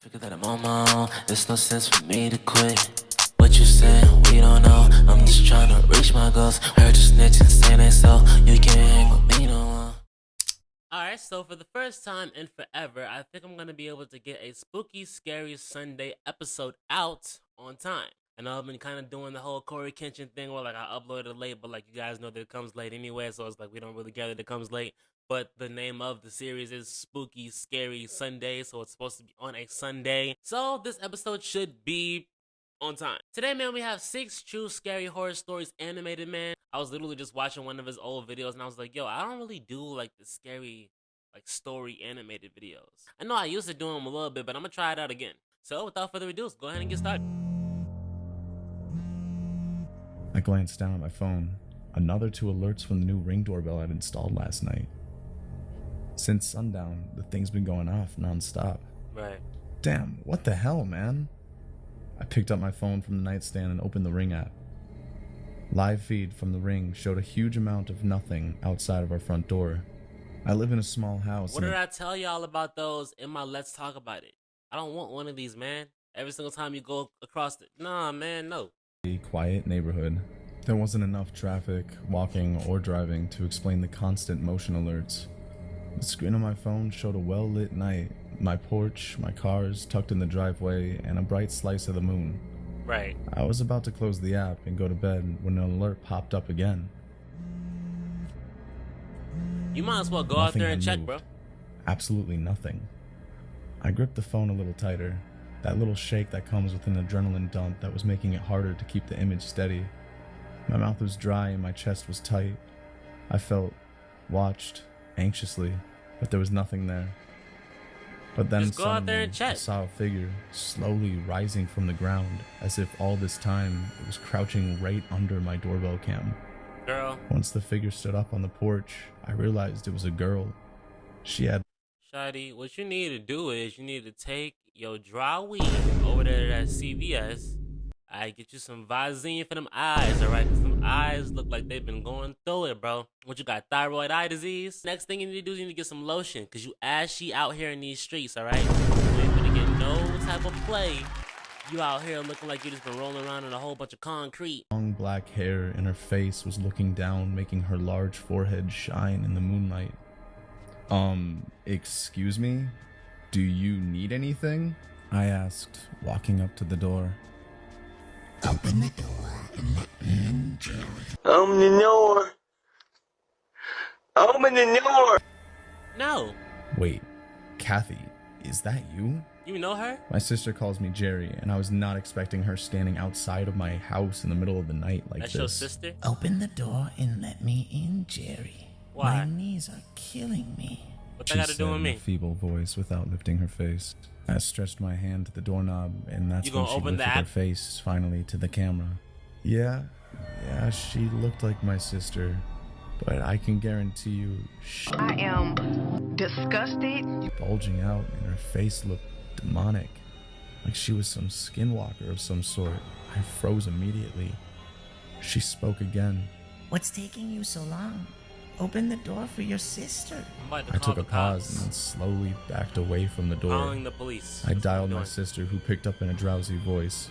Figure that I'm on my own, there's no sense for me to quit. What you saying, we don't know. I'm just trying to reach my goals. Heard you snitching, saying that so you can't hang with me no more. Alright, so for the first time in forever, I think I'm gonna be able to get a spooky, scary Sunday episode out on time. I know I've been kind of doing the whole Corey Kenshin thing where like I uploaded late, but like you guys know that it comes late anyway, so it's like we don't really care that it comes late. But the name of the series is Spooky Scary Sunday, so it's supposed to be on a Sunday. So this episode should be on time. Today, man, we have 6 true scary horror stories animated, man. I was literally just watching one of his old videos and I was like, yo, I don't really do like the scary like story animated videos. I know I used to do them a little bit, but I'm gonna try it out again. So without further ado, let's go ahead and get started. I glanced down at my phone. Another 2 alerts from the new Ring doorbell I'd installed last night. Since sundown, the thing's been going off nonstop. Right. Damn, what the hell, man? I picked up my phone from the nightstand and opened the Ring app. Live feed from the Ring showed a huge amount of nothing outside of our front door. I live in a small house. What did I tell y'all about those in my Let's Talk About It? I don't want one of these, man. Every single time you go across it. Nah, man, no. A quiet neighborhood. There wasn't enough traffic, walking, or driving to explain the constant motion alerts. The screen on my phone showed a well-lit night, my porch, my cars tucked in the driveway, and a bright slice of the moon. Right. I was about to close the app and go to bed when an alert popped up again. You might as well go out there and check, bro. Absolutely nothing. I gripped the phone a little tighter, that little shake that comes with an adrenaline dump that was making it harder to keep the image steady. My mouth was dry and my chest was tight. I felt watched anxiously, but there was nothing there. But then just go out there and check. I saw a figure slowly rising from the ground, as if all this time it was crouching right under my doorbell cam. Girl. Once the figure stood up on the porch, I realized it was a girl. She had... Shawty, what you need to do is you need to take your dry weed over there to that CVS. I get you some Visine for them eyes, alright? Cause them eyes look like they've been going through it, bro. What you got, thyroid eye disease? Next thing you need to do is you need to get some lotion, cause you ashy out here in these streets, alright? You ain't gonna get no type of play. You out here looking like you just been rolling around in a whole bunch of concrete. Long black hair and her face was looking down, making her large forehead shine in the moonlight. Excuse me? Do you need anything? I asked, walking up to the door. Open the door and let me in, Jerry. Open the door. Open the door. No. Wait, Kathy, is that you? You know her? My sister calls me Jerry, and I was not expecting her standing outside of my house in the middle of the night like That's this. your sister? Open the door and let me in, Jerry. Why? My knees are killing me. What She that got to said do with in me? a feeble voice without lifting her face. I stretched my hand to the doorknob, and that's You when gonna she open lifted the her app? face finally to the camera. Yeah, she looked like my sister, but I can guarantee you she I am disgusted. bulging out, and her face looked demonic, like she was some skinwalker of some sort. I froze immediately. She spoke again. What's taking you so long? Open the door for your sister. I'm about to I call took a the pause cops. and then slowly backed away from the door. Calling the police. I That's what dialed I'm my doing. sister, who picked up in a drowsy voice.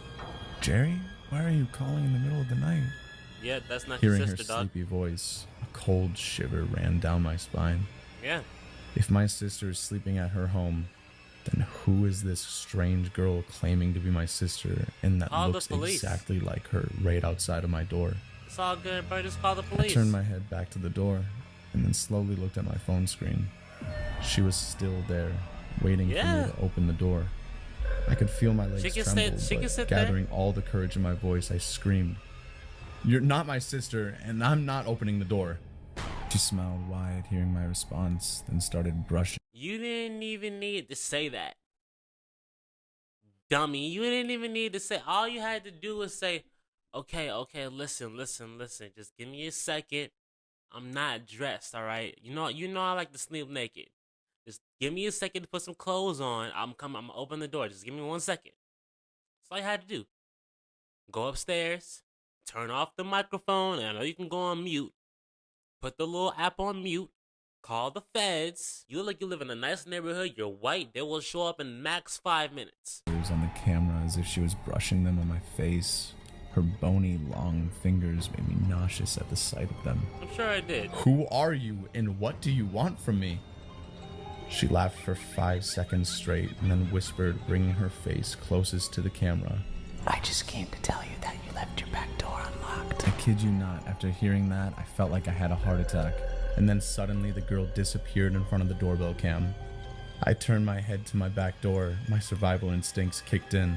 Jerry, why are you calling in the middle of the night? Yeah, that's not Hearing your her sister, dog. sleepy voice, a cold shiver ran down my spine. Yeah. If my sister is sleeping at her home, then who is this strange girl claiming to be my sister and that Call the looks police. exactly like her right outside of my door? It's all good, bro. Just call the I police. turned my head back to the door and then slowly looked at my phone screen. She was still there, waiting for Yeah. me to open the door. I could feel my legs She can tremble, sit- she can but sit there. gathering all the courage in my voice, I screamed, "You're not my sister, and I'm not opening the door." She smiled wide, hearing my response, then started brushing. You didn't even need to say that. Dummy, you didn't even need to say. All you had to do was say, okay, listen. Just give me a second. I'm not dressed, all right? You know I like to sleep naked. Just give me a second to put some clothes on. I'm gonna open the door. Just give me 1 second. That's all you had to do. Go upstairs, turn off the microphone, and I know you can go on mute. Put the little app on mute, Call the feds. You look like you live in a nice neighborhood. You're white. They will show up in max 5 minutes. It was on the camera as if she was brushing them on my face. Her bony, long fingers made me nauseous at the sight of them. I'm sure I did. Who are you and what do you want from me? She laughed for 5 seconds straight and then whispered, bringing her face closest to the camera. I just came to tell you that you left your back door unlocked. I kid you not, after hearing that, I felt like I had a heart attack. And then suddenly the girl disappeared in front of the doorbell cam. I turned my head to my back door. My survival instincts kicked in.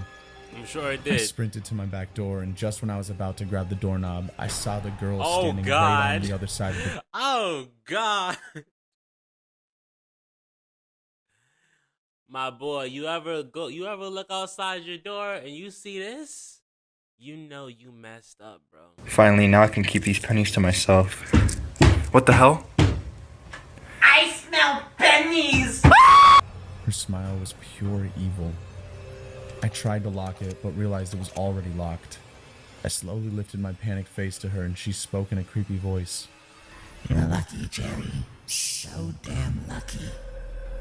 I'm sure I I did. sprinted to my back door, and just when I was about to grab the doorknob, I saw the girl Oh, standing right God. on the other side of the... Oh, God. My boy, you ever look outside your door and you see this? You know you messed up, bro. Finally, now I can keep these pennies to myself. What the hell? I smell pennies! Her smile was pure evil. I tried to lock it, but realized it was already locked. I slowly lifted my panicked face to her, and she spoke in a creepy voice. You're lucky, Jerry. So damn lucky.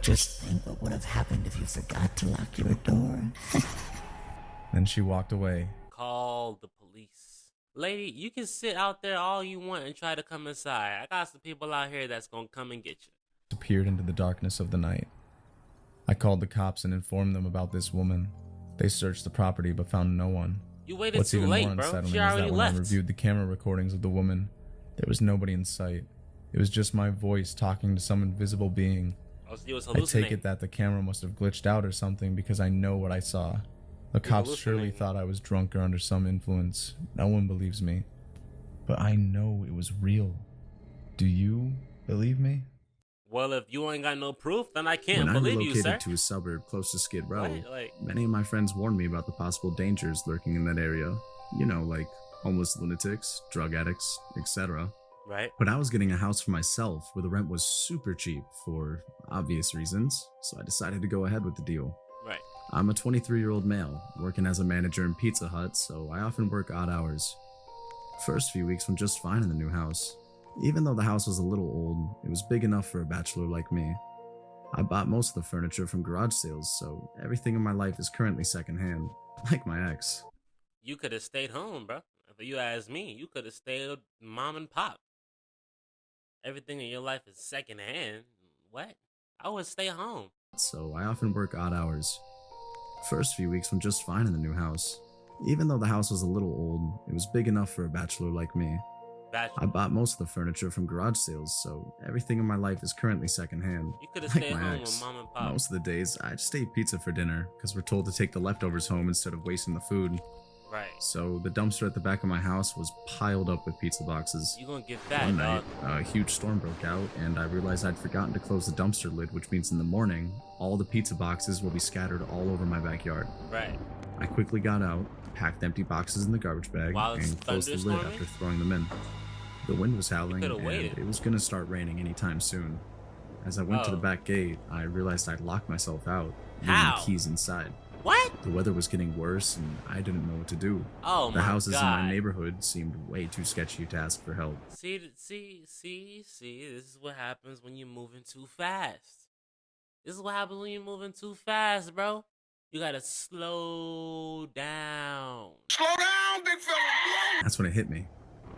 Just think what would have happened if you forgot to lock your door. Then she walked away. Call the police. Lady, you can sit out there all you want and try to come inside. I got some people out here that's gonna come and get you. Disappeared into the darkness of the night. I called the cops and informed them about this woman. They searched the property but found no one. You waited What's too even late, more bro. unsettling She is already that when I left. reviewed the camera recordings of the woman, there was nobody in sight. It was just my voice talking to some invisible being. Oh, so you was I take hallucinating. it that the camera must have glitched out or something because I know what I saw. The cops surely hallucinating. thought I was drunk or under some influence. No one believes me. But I know it was real. Do you believe me? Well, if you ain't got no proof, then I can't When believe I you, relocated sir. to a suburb close to Skid Row, Right, like- many of my friends warned me about the possible dangers lurking in that area. You know, like homeless lunatics, drug addicts, etc. Right? But I was getting a house for myself where the rent was super cheap for obvious reasons, so I decided to go ahead with the deal. Right. I'm a 23-year-old male, working as a manager in Pizza Hut, so I often work odd hours. First few weeks went just fine in the new house. Even though the house was a little old, it was big enough for a bachelor like me. I bought most of the furniture from garage sales, so everything in my life is currently secondhand, like my ex. You could have stayed home, bro. If you ask me, you could have stayed with mom and pop. Everything in your life is secondhand. What? I would stay home. So I often work odd hours. First few weeks went just fine in the new house. Even though the house was a little old, it was big enough for a bachelor like me. Bachelor. I bought most of the furniture from garage sales, so everything in my life is currently secondhand, You could have like stayed my home ex. with mom and pop. Most of the days, I just ate pizza for dinner, because we're told to take the leftovers home instead of wasting the food. Right. So the dumpster at the back of my house was piled up with pizza boxes. You gonna get fat, One dog. night, a huge storm broke out, and I realized I'd forgotten to close the dumpster lid, which means in the morning, all the pizza boxes will be scattered all over my backyard. Right. I quickly got out, packed empty boxes in the garbage bag, While it's and closed the lid thunderstorming? after throwing them in. The wind was howling, could've and waited. it was gonna start raining anytime soon. As I went to the Oh. back gate, I realized I'd locked myself out, leaving How? the keys inside. What? The weather was getting worse, and I didn't know what to do. Oh The my houses God. in my neighborhood seemed way too sketchy to ask for help. See. This is what happens when you're moving too fast. This is what happens when you're moving too fast, bro. You gotta slow down. Slow down, big fella. That's when it hit me.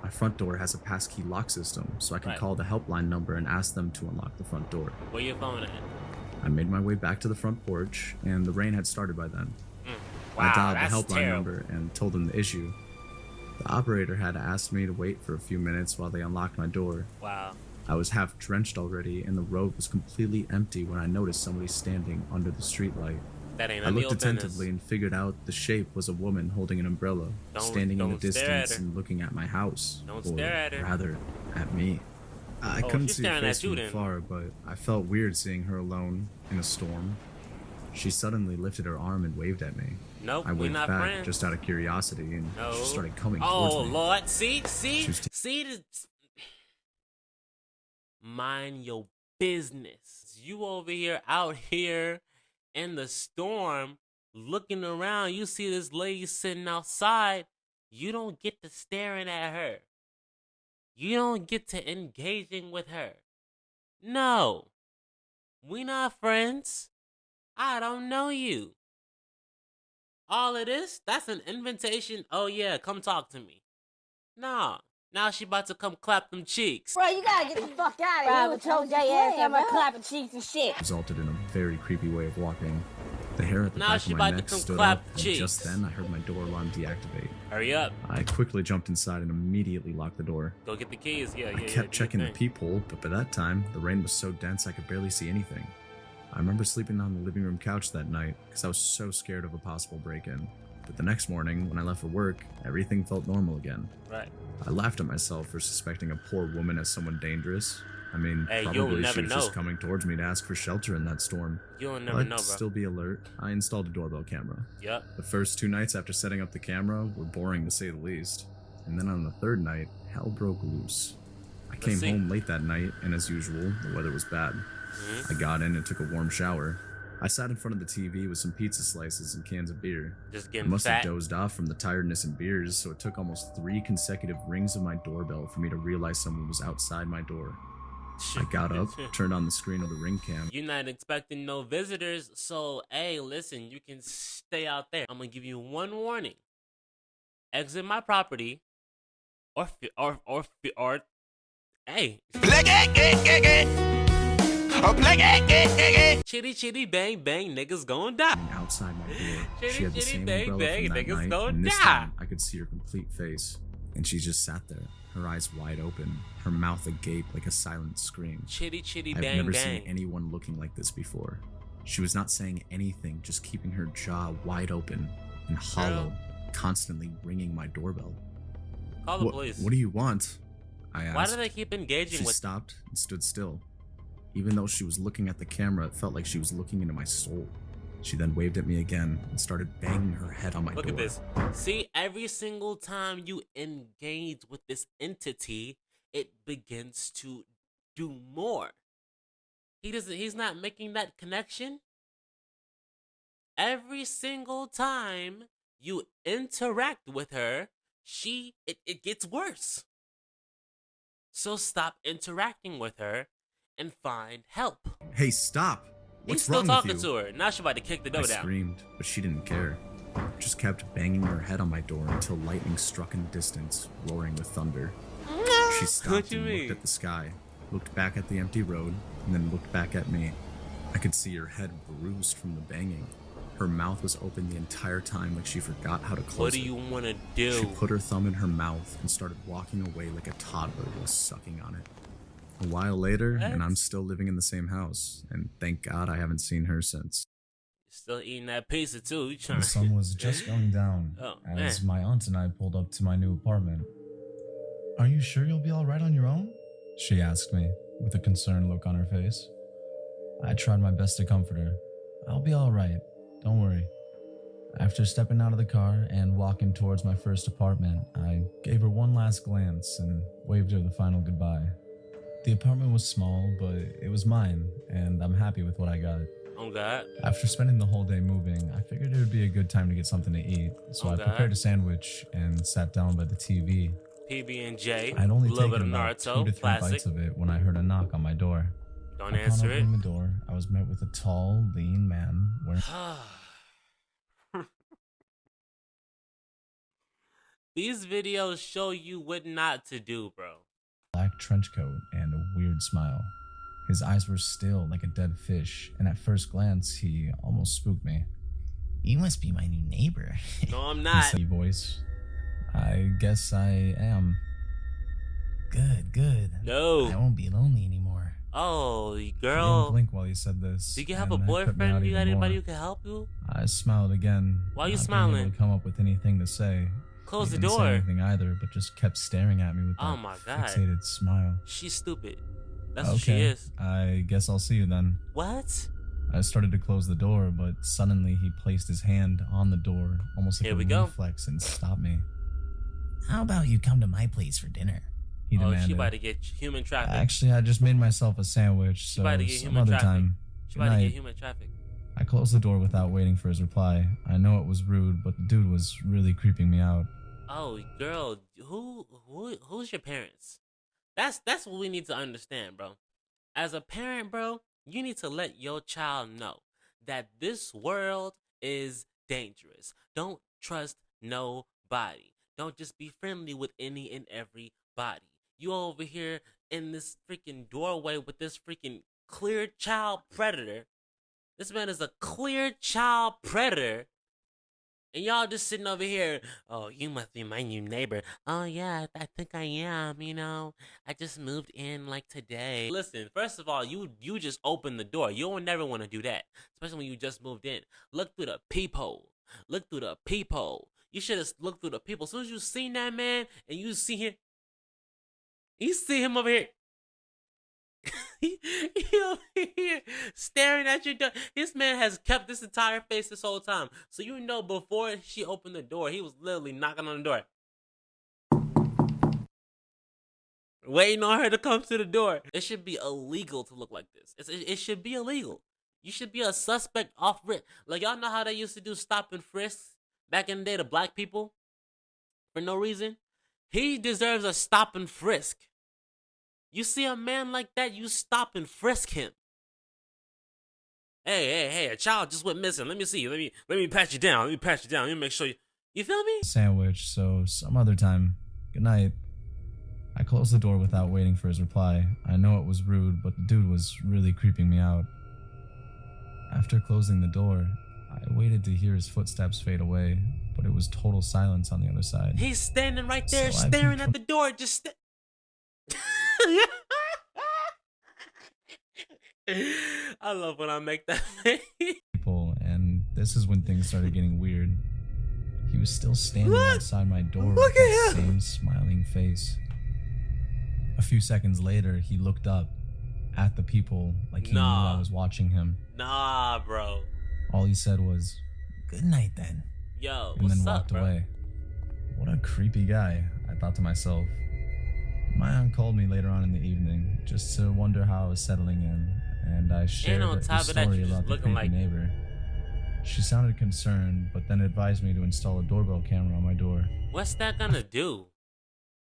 My front door has a passkey lock system, so I can Right. call the helpline number and ask them to unlock the front door. Where your phone at? I made my way back to the front porch, and the rain had started by then. Wow, I dialed that's the helpline terrible. number and told them the issue. The operator had asked me to wait for a few minutes while they unlocked my door. Wow. I was half drenched already, and the road was completely empty when I noticed somebody standing under the streetlight. That ain't I none of looked your attentively business. and figured out the shape was a woman holding an umbrella, standing in the don't stare at distance her. and looking at my house. Don't or stare at her. rather, at me. I Oh, couldn't she's see her staring at face you from then. afar, but I felt weird seeing her alone in a storm. She suddenly lifted her arm and waved at me. Nope, I we're waved not back friends. just out of curiosity, and No. she started coming Oh towards me. Lord, see, She was this. Mind your business. You over here, out here, in the storm, looking around. You see this lady sitting outside. You don't get to staring at her. You don't get to engaging with her. No, we not friends. I don't know you. All of this, that's an invitation. Oh yeah, come talk to me. Nah, now she about to come clap them cheeks. Bro, you gotta get the fuck out of here with your gay ass talking about clapping cheeks and shit. Resulted in a very creepy way of walking. The hair at the Now back she of my about to neck come stood clap up, and cheeks. just then I heard my door alarm deactivate. Hurry up, I quickly jumped inside and immediately locked the door. go get the keys. Yeah, I yeah, yeah. kept do checking your the thing. peephole, but by that time, the rain was so dense I could barely see anything. I remember sleeping on the living room couch that night because I was so scared of a possible break-in. But the next morning, when I left for work, everything felt normal again. Right. I laughed at myself for suspecting a poor woman as someone dangerous. I mean, Hey, you'll probably never she was know. just coming towards me to ask for shelter in that storm. You'll never But know, bro. still be alert, I installed a doorbell camera. Yep. The first 2 nights after setting up the camera were boring to say the least. And then on the third night, hell broke loose. I came see. home late that night, and as usual, the weather was bad. I got in and took a warm shower. I sat in front of the TV with some pizza slices and cans of beer. Just I getting must fat. have dozed off from the tiredness and beers, so it took almost 3 consecutive rings of my doorbell for me to realize someone was outside my door. I got up, turned on the screen of the ring cam. You're not expecting no visitors, so hey, listen, you can stay out there. I'm gonna give you one warning: exit my property, or hey, chitty chitty bang bang, niggas gonna die. Outside my door, Chitty, she had the chitty, same bang, umbrella bang, from that niggas night, gonna and this die. time I could see her complete face. And she just sat there, her eyes wide open, her mouth agape like a silent scream. Chitty chitty I've bang never bang. seen anyone looking like this before. She was not saying anything, just keeping her jaw wide open and hollow, constantly ringing my doorbell. Call the police. What do you want? I asked. Why do they keep engaging She with? stopped and stood still. Even though she was looking at the camera, it felt like she was looking into my soul. She then waved at me again and started banging her head on my Look door. at this. See, every single time you engage with this entity, it begins to do more. He's not making that connection. Every single time you interact with her, it gets worse. So stop interacting with her and find help. Hey, stop! He's What's still wrong talking with you? to her. Now she's about to kick the I door down. screamed, but she didn't care. Just kept banging her head on my door until lightning struck in the distance, roaring with thunder. She stopped you and mean? looked at the sky, looked back at the empty road, and then looked back at me. I could see her head bruised from the banging. Her mouth was open the entire time like she forgot how to close What do it. you want to She do? put her thumb in her mouth and started walking away like a toddler was sucking on it. A while later, and I'm What? still living in the same house, and thank God I haven't seen her since. Still eating that pizza too. You trying The sun was just going down Oh, as man. my aunt and I pulled up to my new apartment. Are you sure you'll be alright on your own? She asked me, with a concerned look on her face. I tried my best to comfort her. I'll be alright, don't worry. After stepping out of the car and walking towards my first apartment, I gave her one last glance and waved her the final goodbye. The apartment was small, but it was mine, and I'm happy with what I got. Oh God. After spending the whole day moving, I figured it would be a good time to get something to eat, so I Okay. prepared a sandwich and sat down by the TV. PB&J. I'd only a little bit taken of about 2 Naruto. to 3 Classic. bites of it when I heard a knock on my door. Don't Upon answer it. opening the door, I was met with a tall, lean man wearing These videos show you what not to do, bro. a black trench coat and a weird smile. His eyes were still like a dead fish, and at first glance, he almost spooked me. You must be my new neighbor. No, I'm He not. said, voice. I guess I am. Good, good. I No. won't be lonely anymore. Oh, He didn't girl. blink while he said this. Do you have a and that put me boyfriend? out You got even anybody more. who can help you? I smiled again. Why you not being smiling? able to come up with anything to say. Close He the didn't say door. anything either, but just kept staring at me with that Oh my God. fixated smile. She's stupid. That's what she Okay, is. I guess I'll see you then. What? I started to close the door, but suddenly he placed his hand on the door, almost like Here a we go. reflex, and stopped me. How about you come to my place for dinner? He Oh, demanded. she about to get human traffic. Actually, I just made myself a sandwich, She so about to get some human other traffic. time. She Good about to get night. human traffic. I closed the door without waiting for his reply. I know it was rude, but the dude was really creeping me out. Oh, girl, who's your parents? That's what we need to understand, bro. As a parent, bro, you need to let your child know that this world is dangerous. Don't trust nobody. Don't just be friendly with any and everybody. You over here in this freaking doorway with this freaking clear child predator. This man is a clear child predator. And y'all just sitting over here, oh, you must be my new neighbor. Oh, yeah, I think I am, you know. I just moved in, like, today. Listen, first of all, you just opened the door. You don't never want to do that, especially when you just moved in. Look through the peephole. Look through the peephole. You should have looked through the peephole. As soon as you seen that man and you see him over here. He over here staring at your door. This man has kept this entire face this whole time. So you know before she opened the door, he was literally knocking on the door. Waiting on her to come to the door. It should be illegal to look like this. It should be illegal. You should be a suspect off rip. Like, y'all know how they used to do stop and frisks back in the day to black people? For no reason? He deserves a stop and frisk. You see a man like that, you stop and frisk him. Hey, a child just went missing. Let me see. Let me pat you down. Let me make sure you feel me? Sandwich, so some other time. Good night. I closed the door without waiting for his reply. I know it was rude, but the dude was really creeping me out. After closing the door, I waited to hear his footsteps fade away, but it was total silence on the other side. He's standing right there, staring at the door, just I love when I make that people, and this is when things started getting weird. He was still standing outside my door with that same smiling face. A few seconds later, he looked up at the people like he knew I was watching him. Nah, bro. All he said was, "Good night, then." Yo, and then what's walked up, bro? away. What a creepy guy, I thought to myself. My aunt called me later on in the evening just to wonder how I was settling in, and I shared on a top of that, story you just about the looking creepy like- neighbor. She sounded concerned, but then advised me to install a doorbell camera on my door. What's that gonna do?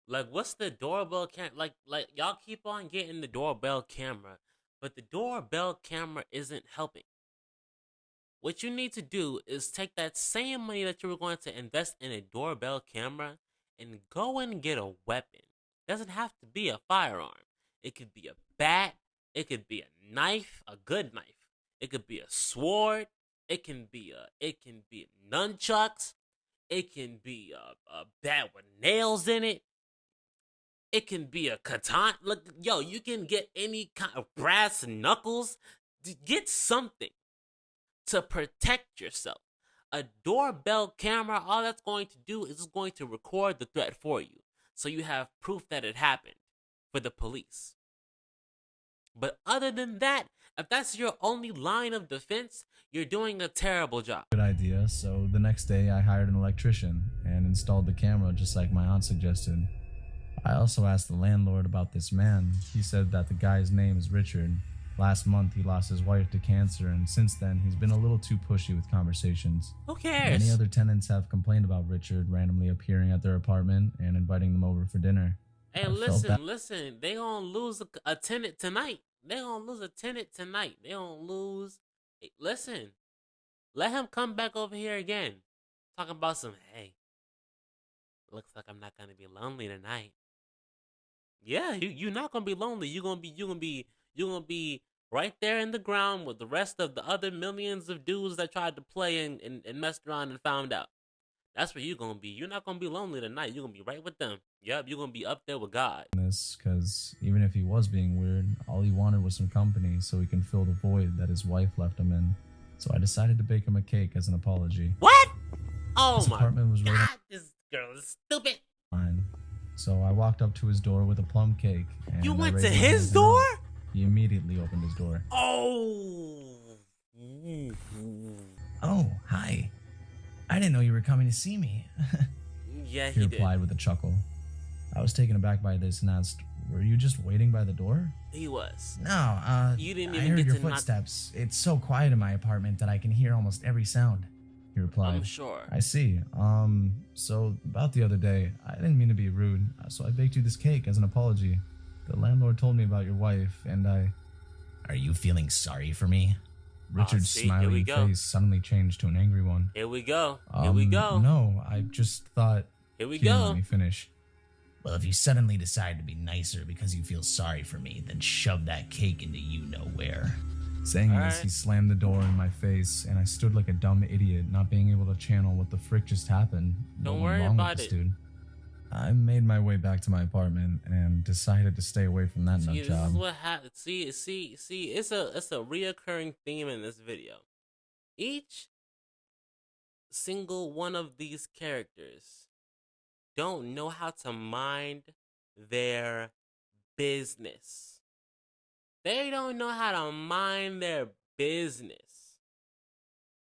Like, what's the doorbell cam? Like y'all keep on getting the doorbell camera, but the doorbell camera isn't helping. What you need to do is take that same money that you were going to invest in a doorbell camera and go and get a weapon. Doesn't have to be a firearm. It could be a bat. It could be a knife, a good knife. It could be a sword. It can be nunchucks. It can be a bat with nails in it. It can be a katana. Look, yo, you can get any kind of brass knuckles. Get something to protect yourself. A doorbell camera, all that's going to do is it's going to record the threat for you. So you have proof that it happened for the police. But other than that, if that's your only line of defense, you're doing a terrible job. Good idea, so the next day I hired an electrician and installed the camera just like my aunt suggested. I also asked the landlord about this man. He said that the guy's name is Richard. Last month he lost his wife to cancer, and since then he's been a little too pushy with conversations. Who cares? Many other tenants have complained about Richard randomly appearing at their apartment and inviting them over for dinner. Hey, listen, they gonna lose a tenant tonight. They gonna lose a tenant tonight. They gonna lose. Hey, listen, let him come back over here again. Talking about some, hey, looks like I'm not gonna be lonely tonight. Yeah, you're not gonna be lonely. You're gonna be right there in the ground with the rest of the other millions of dudes that tried to play and messed around and found out. That's where you're gonna be. You're not gonna be lonely tonight. You're gonna be right with them. Yep, you're gonna be up there with God. This, because even if he was being weird, all he wanted was some company so he can fill the void that his wife left him in. So I decided to bake him a cake as an apology. What? Oh His my apartment was right God! This girl is stupid. mine. So I walked up to his door with a plum cake. And You I went raised to my his hands and door? up. He immediately opened his door. Oh. Oh, hi. I didn't know you were coming to see me. Yeah, He he did. replied with a chuckle. I was taken aback by this and asked, "Were you just waiting by the door?" He was. No, You didn't I even heard get your to knock- footsteps. It's so quiet in my apartment that I can hear almost every sound. He replied. I'm sure. I see. So about the other day, I didn't mean to be rude, so I baked you this cake as an apology. The landlord told me about your wife, and I Are you feeling sorry for me? Richard's see, here we smiling go. face suddenly changed to an angry one. Here we go. Here we go. No, I just thought... Here we He didn't go. let me finish. Well, if you suddenly decide to be nicer because you feel sorry for me, then shove that cake into you-know-where. Saying this, Alright. he slammed the door in my face, and I stood like a dumb idiot, not being able to channel what the frick just happened. Don't What went worry wrong with about this it. dude? I made my way back to my apartment and decided to stay away from that nut See, this job. is what happens. See, it's a reoccurring theme in this video. Each single one of these characters don't know how to mind their business. They don't know how to mind their business.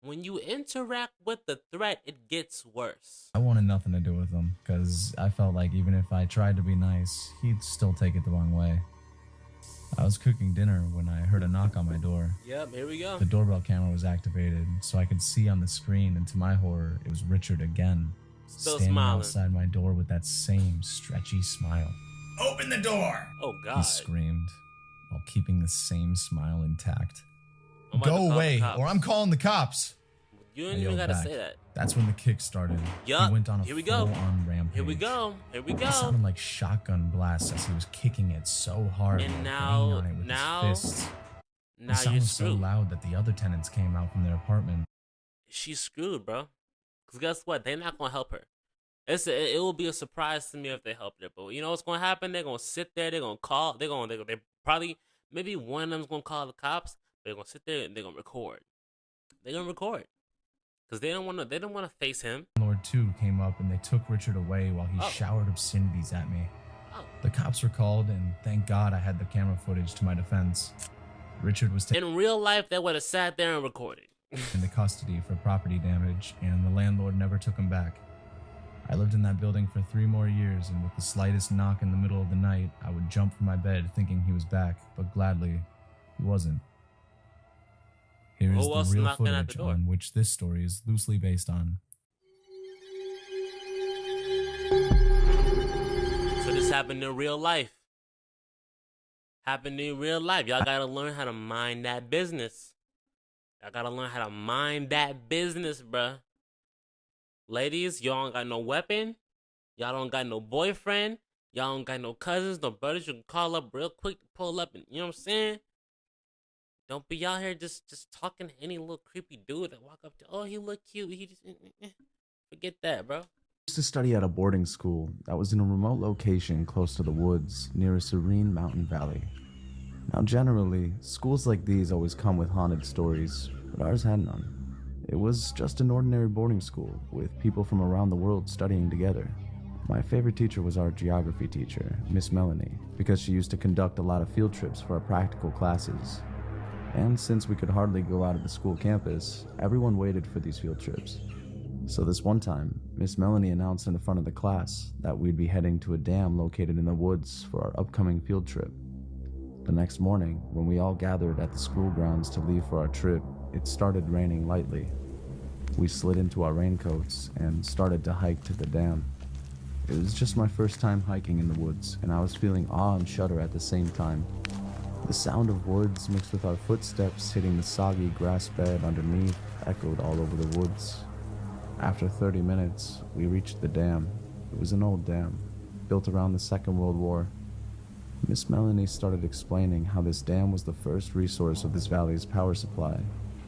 When you interact with the threat, it gets worse. I wanted nothing to do with him, because I felt like even if I tried to be nice, he'd still take it the wrong way. I was cooking dinner when I heard a knock on my door. Yep, here we go. The doorbell camera was activated, so I could see on the screen, and to my horror, it was Richard again. Still standing smiling. outside my door with that same stretchy smile. Open the door! Oh He God. screamed, while keeping the same smile intact. I'm about to Go call the away, cops. or I'm calling the cops! You I ain't even yelled gotta back. say that. That's when the kick started. Yup, He went on a here we go. full-on rampage. Here we go. Here we It go. sounded like shotgun blasts as he was kicking it so hard And while now- banging on it with now- his fists. Now The sound you're was so screwed. loud that the other tenants came out from their apartment. She's screwed, bro. Cause guess what? They're not gonna help her. It will be a surprise to me if they help her. But you know what's gonna happen? They're gonna sit there. They're gonna call. They probably maybe one of them's gonna call the cops. They're gonna sit there and they're gonna record. They're gonna record. Cause they don't wanna face him. Landlord 2 came up and they took Richard away while he Oh. showered obscenities at me. Oh. The cops were called, and thank God I had the camera footage to my defense. Richard was taken In real life, they would have sat there and recorded. into custody for property damage, and the landlord never took him back. I lived in that building for 3 more years, and with the slightest knock in the middle of the night, I would jump from my bed thinking he was back, but gladly, he wasn't. Here is Who else the real knocking at the footage door? on which this story is loosely based on. So this happened in real life. Happened in real life. Y'all gotta learn how to mind that business. Y'all gotta learn how to mind that business, bruh. Ladies, y'all don't got no weapon. Y'all don't got no boyfriend. Y'all don't got no cousins, no brothers you can call up real quick to pull up and, you know what I'm saying? Don't be out here just talking to any little creepy dude that walk up to, oh, he look cute. He just, forget that, bro. Used to study at a boarding school that was in a remote location close to the woods near a serene mountain valley. Now generally, schools like these always come with haunted stories, but ours had none. It was just an ordinary boarding school with people from around the world studying together. My favorite teacher was our geography teacher, Miss Melanie, because she used to conduct a lot of field trips for our practical classes. And since we could hardly go out of the school campus, everyone waited for these field trips. So this one time, Miss Melanie announced in the front of the class that we'd be heading to a dam located in the woods for our upcoming field trip. The next morning, when we all gathered at the school grounds to leave for our trip, it started raining lightly. We slid into our raincoats and started to hike to the dam. It was just my first time hiking in the woods, and I was feeling awe and shudder at the same time. The sound of woods mixed with our footsteps hitting the soggy grass bed underneath echoed all over the woods. After 30 minutes, we reached the dam. It was an old dam, built around the Second World War. Miss Melanie started explaining how this dam was the first resource of this valley's power supply.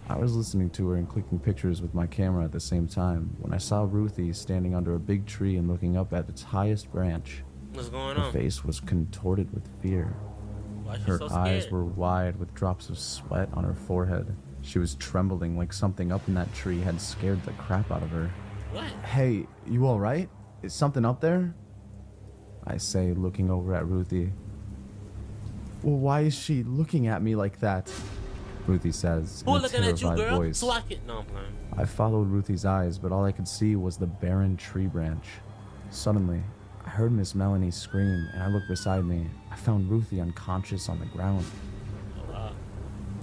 I was listening to her and clicking pictures with my camera at the same time when I saw Ruthie standing under a big tree and looking up at its highest branch. What's going Her on? face was contorted with fear. Why she Her so eyes scared? were wide with drops of sweat on her forehead. She was trembling like something up in that tree had scared the crap out of her. What? Hey, you alright? Is something up there? I say, looking over at Ruthie. Well, why is she looking at me like that? Ruthie says Who in a looking at you, terrified girl? voice. So I can. No, I'm playing. I followed Ruthie's eyes, but all I could see was the barren tree branch. Suddenly, I heard Miss Melanie scream, and I looked beside me. I found Ruthie unconscious on the ground.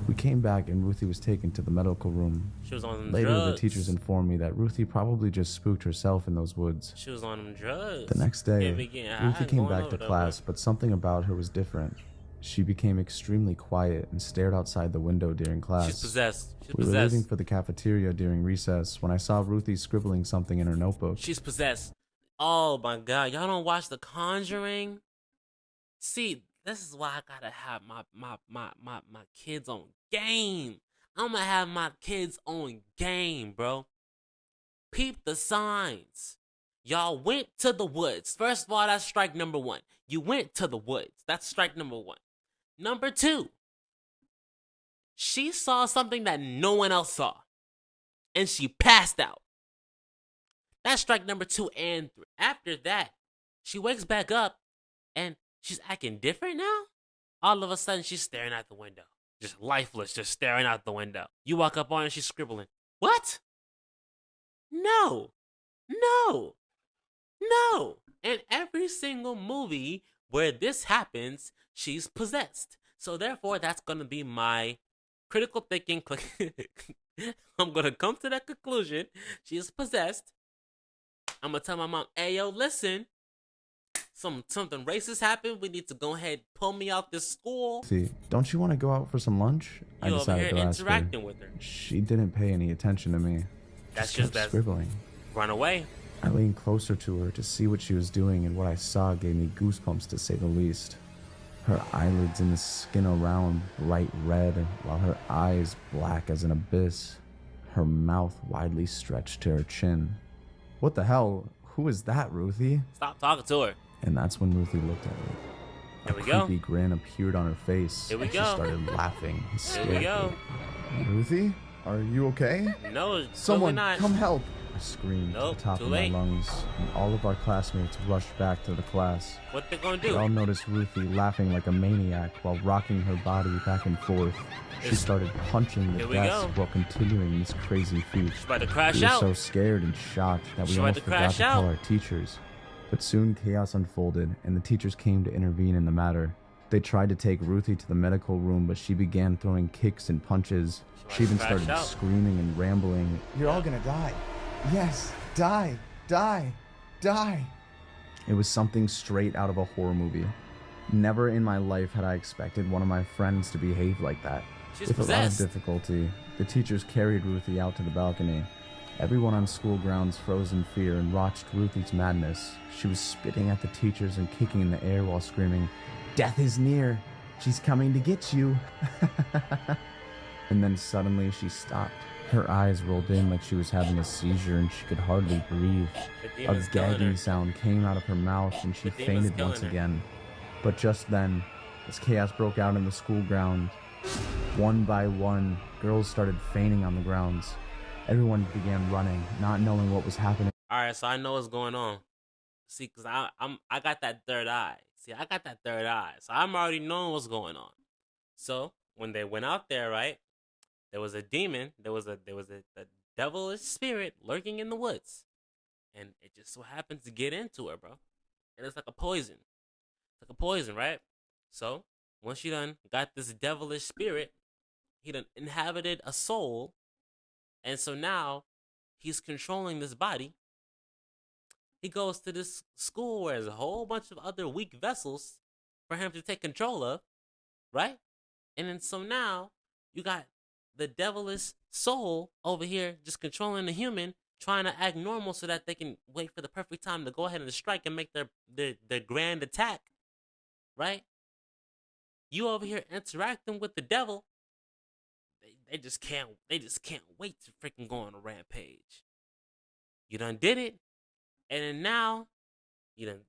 We came back, and Ruthie was taken to the medical room. She was on them Later, drugs. the teachers informed me that Ruthie probably just spooked herself in those woods. She was on them drugs. The next day, Can't be getting high Ruthie and came going back over to that class, but something about her was different. She became extremely quiet and stared outside the window during class. She's possessed. She's We were possessed. leaving for the cafeteria during recess when I saw Ruthie scribbling something in her notebook. She's possessed. Oh my god, y'all don't watch The Conjuring? See, this is why I gotta have my kids on game. I'm gonna have my kids on game, bro. Peep the signs. Y'all went to the woods. First of all, that's strike number one. You went to the woods. That's strike number one. Number two, she saw something that no one else saw, and she passed out. That's strike number 2 and 3. After that, she wakes back up, and she's acting different now. All of a sudden, she's staring out the window. Just lifeless, just staring out the window. You walk up on her, and she's scribbling. What? No. No. No. In every single movie where this happens, she's possessed. So therefore, that's going to be my critical thinking. I'm going to come to that conclusion. She is possessed. I'm going to tell my mom, hey, yo, listen. Something racist happened. We need to go ahead and pull me out this school. See, don't you want to go out for some lunch? You over here interacting with her. She didn't pay any attention to me. That's kept just that. Scribbling. Run away. I leaned closer to her to see what she was doing, and what I saw gave me goosebumps to say the least. Her eyelids and the skin around bright red, while her eyes black as an abyss. Her mouth widely stretched to her chin. What the hell? Who is that, Ruthie? Stop talking to her. And that's when Ruthie looked at me. Here we A go. creepy grin appeared on her face. Here we and go. She started laughing hysterically. Here we go. Ruthie, are you okay? No, Someone, totally not. come help! I screamed Nope, at the top too of late. my lungs, and all of our classmates rushed back to the class. What they gonna We do? all noticed Ruthie laughing like a maniac while rocking her body back and forth. She It's- started punching the Here we desk go. while continuing this crazy feat. She's about to crash We were out. so scared and shocked that we She's about almost to forgot crash to call out. our teachers. But soon chaos unfolded, and the teachers came to intervene in the matter. They tried to take Ruthie to the medical room, but she began throwing kicks and punches. She even crashed started out. screaming and rambling. You're all gonna die. Yes, die, die, die. It was something straight out of a horror movie. Never in my life had I expected one of my friends to behave like that. She's With possessed. a lot of difficulty, the teachers carried Ruthie out to the balcony. Everyone on school grounds froze in fear and watched Ruthie's madness. She was spitting at the teachers and kicking in the air while screaming, "Death is near! She's coming to get you!" And then suddenly she stopped. Her eyes rolled in like she was having a seizure and she could hardly breathe. The A demon's killing gagging her. sound came out of her mouth and she The demon's fainted once killing her. again. But just then, as chaos broke out in the school ground, one by one, girls started fainting on the grounds. Everyone began running, not knowing what was happening. All right, so I know what's going on. See, cause I got that third eye. See, I got that third eye, so I'm already knowing what's going on. So when they went out there, right, there was a demon. There was a devilish spirit lurking in the woods, and it just so happens to get into her, bro. And it's like a poison. It's like a poison, right? So once she done got this devilish spirit, he done inhabited a soul. And so now he's controlling this body. He goes to this school where there's a whole bunch of other weak vessels for him to take control of, right? And then so now you got the devilish soul over here just controlling the human, trying to act normal so that they can wait for the perfect time to go ahead and strike and make their grand attack, right? You over here interacting with the devil. They just can't wait to freaking go on a rampage. You done did it, and then now you done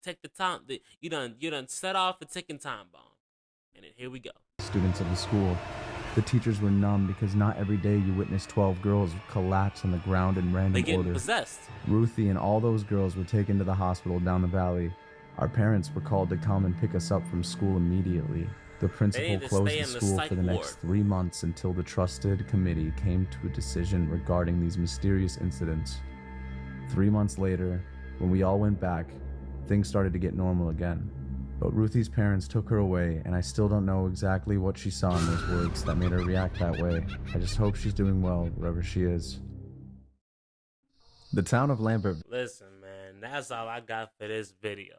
take the time. You done set off the ticking time bomb, and then here we go. Students of the school. The teachers were numb because not every day you witness 12 girls collapse on the ground in They random getting order. possessed. Ruthie and all those girls were taken to the hospital down the valley. Our parents were called to come and pick us up from school immediately. The principal need to closed stay the in the school psych for the next ward. 3 months until the trusted committee came to a decision regarding these mysterious incidents. 3 months later, when we all went back, things started to get normal again. But Ruthie's parents took her away, and I still don't know exactly what she saw in those words that made her react that way. I just hope she's doing well wherever she is. The town of Lambert. Listen, man, that's all I got for this video,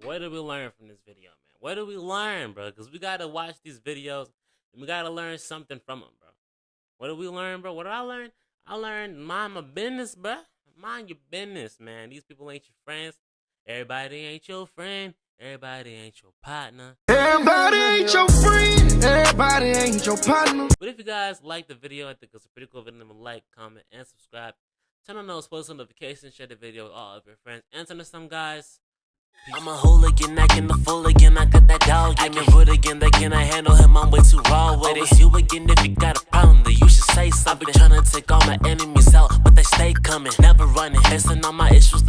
bro. What did we learn from this video, man? What do we learn, bro? Because we got to watch these videos and we got to learn something from them, bro. What do we learn, bro? What did I learn? I learned mind my business, bro. Mind your business, man. These people ain't your friends. Everybody ain't your friend. Everybody ain't your partner. Everybody ain't your friend. Everybody ain't your partner. But if you guys like the video, I think it's a pretty cool video. Like, comment, and subscribe. Turn on those post notifications. Share the video with all of your friends. And turn to some guys. Peace. I'm a hooligan, acting the fool again. I got that dog. I can rude again. They cannot handle him. I'm way too raw with it. It's you again. If you got a problem, then you should say something. I be trying to take all my enemies out, but they stay coming. Never running. Facing all my issues.